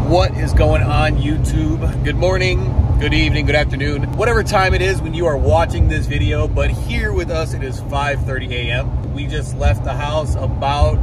What is going on, YouTube? Good morning, good evening, good afternoon, whatever time it is when you are watching this video. But here with us, it is 5:30 a.m. We just left the house about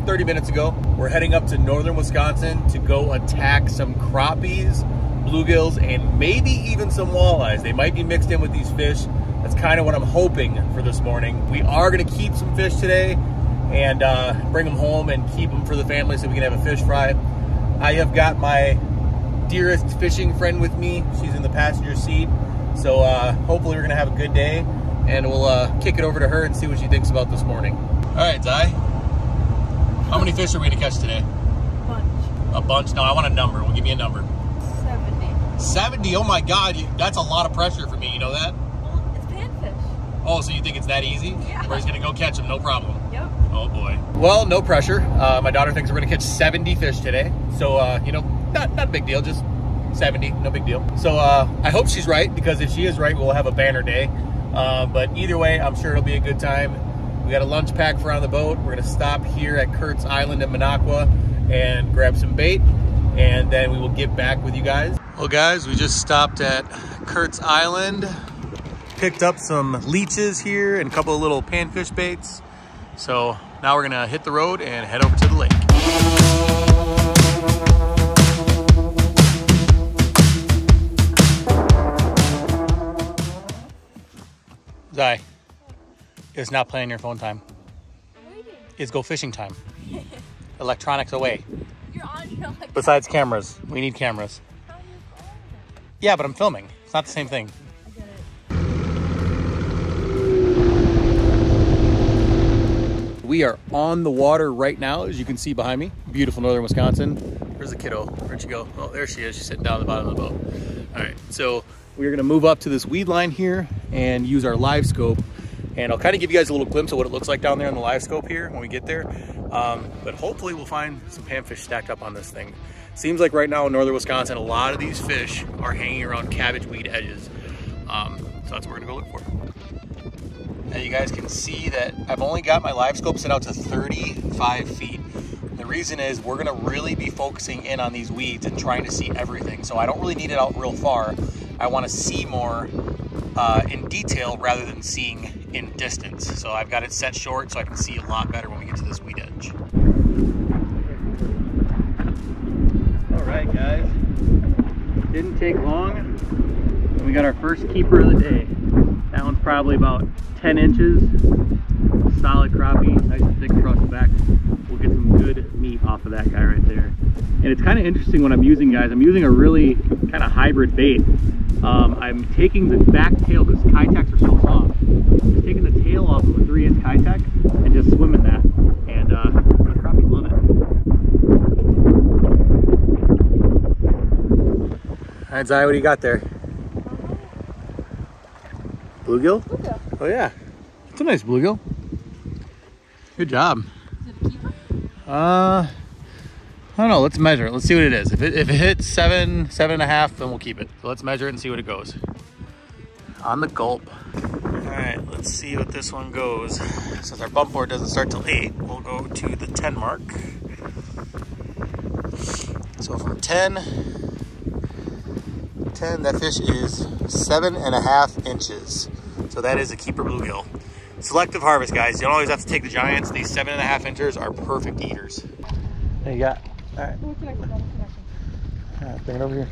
30 minutes ago. We're heading up to northern Wisconsin to go attack some crappies, bluegills, and maybe even some walleyes. They might be mixed in with these fish. That's kind of what I'm hoping for this morning. We are going to keep some fish today and bring them home and keep them for the family so we can have a fish fry. I have got my dearest fishing friend with me. She's in the passenger seat. So hopefully we're gonna have a good day, and we'll kick it over to her and see what she thinks about this morning. All right, Zai. How many fish are we gonna catch today? A bunch. A bunch? No, I want a number. We'll give me a number. 70. 70? Oh my God, that's a lot of pressure for me. You know that? Well, it's panfish. Oh, so you think it's that easy? Yeah. We're just gonna go catch them, no problem. Yep. Oh boy. Well, no pressure. My daughter thinks we're gonna catch 70 fish today. So, you know, not a big deal, just 70, no big deal. So I hope she's right, because if she is right, we'll have a banner day. But either way, I'm sure it'll be a good time. We got a lunch pack for on the boat. We're gonna stop here at Kurt's Island in Minocqua and grab some bait, and then we will get back with you guys. Well guys, we just stopped at Kurt's Island, picked up some leeches here and a couple of little panfish baits. So now we're gonna hit the road and head over to the lake. Zai, it's not playing your phone time. It's go fishing time. Electronics away. You're on your electronics. Besides cameras, we need cameras. Yeah, but I'm filming. It's not the same thing. I get it. We are on the water right now, as you can see behind me. Beautiful northern Wisconsin. Where's the kiddo? Where'd she go? Oh, there she is. She's sitting down at the bottom of the boat. All right, so we're gonna move up to this weed line here and use our Livescope. And I'll kind of give you guys a little glimpse of what it looks like down there in the Livescope here when we get there. But hopefully we'll find some panfish stacked up on this thing. Seems like right now in northern Wisconsin, a lot of these fish are hanging around cabbage weed edges. So that's what we're gonna go look for. Now you guys can see that I've only got my Livescope set out to 35 feet. The reason is we're gonna really be focusing in on these weeds and trying to see everything. So I don't really need it out real far. I wanna see more in detail rather than seeing in distance. So I've got it set short so I can see a lot better when we get to this weed edge. All right, guys. Didn't take long. We got our first keeper of the day. That one's probably about 10 inches. Solid crappie, nice and thick across the back. We'll get some good meat off of that guy right there. And it's kind of interesting what I'm using, guys. I'm using a really kind of hybrid bait. I'm taking the back tail, because Kitechs are so soft. Just taking the tail off of a 3-inch Kitech and just swimming that. And the crappies love it. All right, Zai, what do you got there? Bluegill? Bluegill. Oh yeah, it's a nice bluegill. Good job. Is it a keeper? I don't know. Let's measure it. Let's see what it is. If it hits 7.5, then we'll keep it. So let's measure it and see what it goes. On the Gulp. All right, let's see what this one goes. Since our bump board doesn't start till 8, we'll go to the 10 mark. So from 10, that fish is 7.5 inches. So that is a keeper bluegill. Selective harvest, guys. You don't always have to take the giants. These 7.5 inches are perfect eaters. There you got. All right. All right, bring it over here.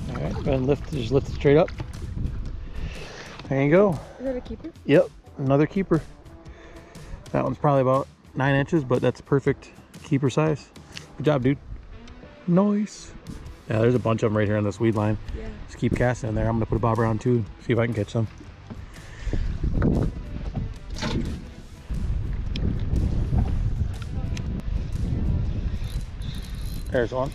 All right, go ahead and just lift it straight up. There you go. Is that a keeper? Yep, another keeper. That one's probably about 9 inches, but that's perfect keeper size. Good job, dude. Nice. Yeah, there's a bunch of them right here on this weed line. Yeah. Just keep casting in there. I'm gonna put a bob around too, see if I can catch some. There's one.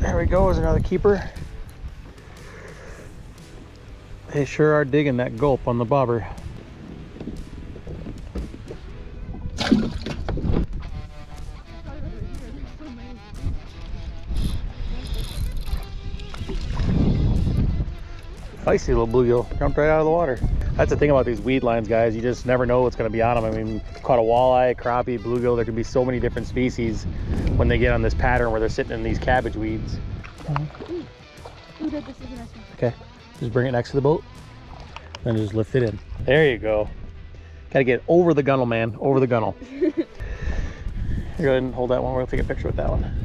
There we go, there's another keeper. They sure are digging that gulp on the bobber. Feisty little bluegill, jumped right out of the water. That's the thing about these weed lines, guys. You just never know what's going to be on them. I mean, caught a walleye, crappie, bluegill. There could be so many different species when they get on this pattern where they're sitting in these cabbage weeds. Ooh, Dad, this is a nice one. Okay, just bring it next to the boat, then just lift it in. There you go. Got to get over the gunnel, man. Over the gunnel. Here, go ahead and hold that one. We'll take a picture with that one.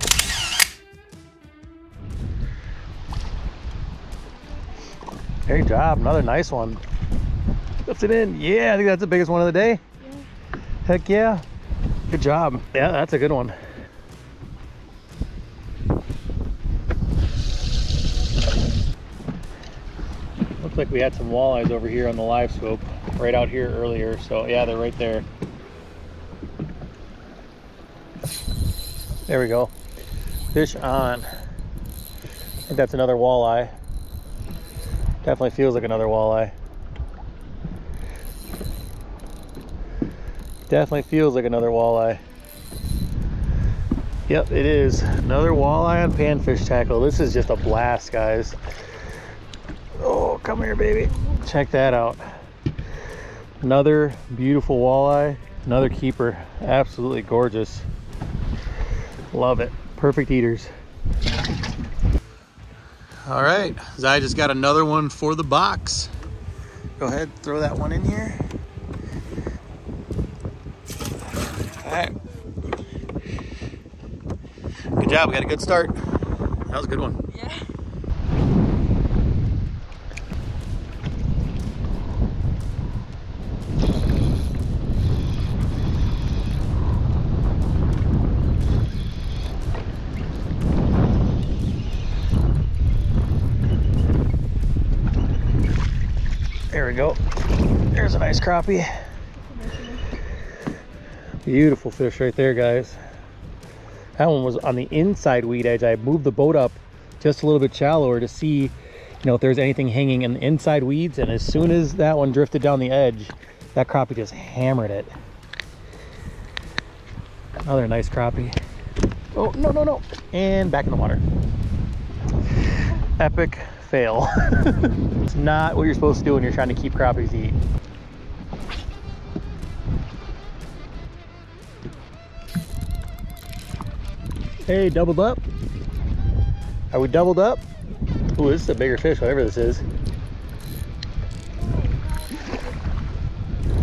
Great job. Another nice one. Lift it in. Yeah, I think that's the biggest one of the day. Yeah. Heck yeah. Good job. Yeah, that's a good one. Looks like we had some walleyes over here on the Livescope right out here earlier. So yeah, they're right there. There we go. Fish on. I think that's another walleye. Definitely feels like another walleye. Definitely feels like another walleye. Yep, it is. Another walleye on panfish tackle. This is just a blast, guys. Oh, come here, baby. Check that out. Another beautiful walleye. Another keeper. Absolutely gorgeous. Love it. Perfect eaters. All right, Zai just got another one for the box. Go ahead, throw that one in here. All right. Good job, we got a good start. That was a good one. Yeah. There we go. There's a nice crappie. Beautiful fish right there, guys. That one was on the inside weed edge. I moved the boat up just a little bit shallower to see, you know, if there's anything hanging in the inside weeds. And as soon as that one drifted down the edge, that crappie just hammered it. Another nice crappie. Oh, no, no, no. And back in the water. Epic fail. It's not what you're supposed to do when you're trying to keep crappies to eat. Hey, doubled up. Are we doubled up? Ooh, this is a bigger fish, whatever this is.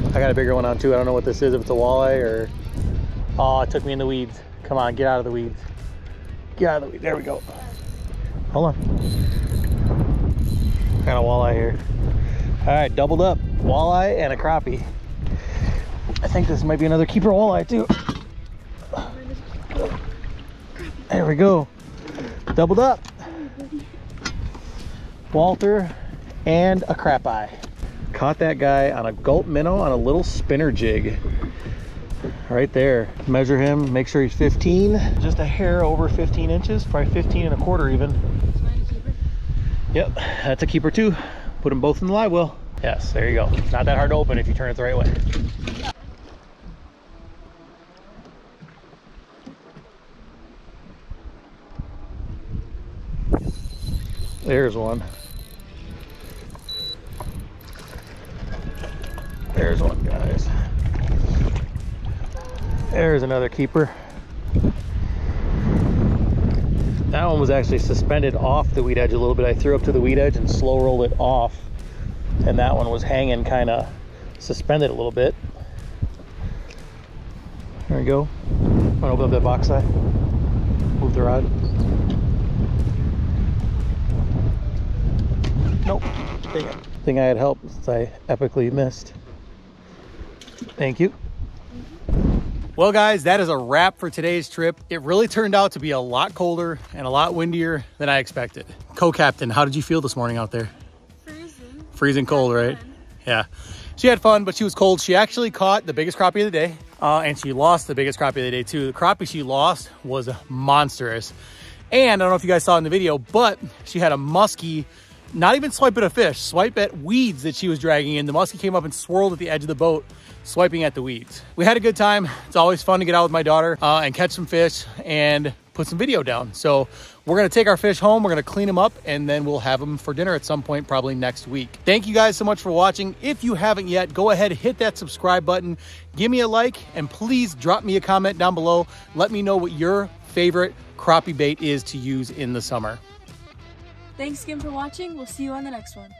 I got a bigger one on too. I don't know what this is, if it's a walleye or... Oh, it took me in the weeds. Come on, get out of the weeds. Get out of the weeds. There we go. Hold on. Got a walleye here. All right, doubled up. Walleye and a crappie. I think this might be another keeper walleye too. There we go. Doubled up. Walter and a crappie. Caught that guy on a gulp minnow on a little spinner jig. Right there. Measure him, make sure he's 15. Just a hair over 15 inches, probably 15 and a quarter even. Yep, that's a keeper too. Put them both in the live well. Yes, there you go. It's not that hard to open if you turn it the right way. There's one. There's one, guys. There's another keeper. That one was actually suspended off the weed edge a little bit. I threw up to the weed edge and slow rolled it off. And that one was hanging kind of suspended a little bit. There we go. I'm gonna open up that box side. Move the rod. Nope. Dang it. I think I had help since I epically missed. Thank you. Well guys, that is a wrap for today's trip. It really turned out to be a lot colder and a lot windier than I expected. Co-captain, how did you feel this morning out there? Freezing. Freezing cold, right? Yeah. She had fun, but she was cold. She actually caught the biggest crappie of the day, and she lost the biggest crappie of the day too. The crappie she lost was monstrous. And I don't know if you guys saw in the video, but she had a muskie, not even swipe at a fish, swipe at weeds that she was dragging in. The muskie came up and swirled at the edge of the boat, swiping at the weeds. We had a good time. It's always fun to get out with my daughter and catch some fish and put put some video down. So we're going to take our fish home. We're going to clean them up, and then we'll have them for dinner at some point, probably next week. Thank you guys so much for watching. If you haven't yet, go ahead, hit that subscribe button, give me a like, and please drop me a comment down below. Let me know what your favorite crappie bait is to use in the summer. Thanks again for watching. We'll see you on the next one.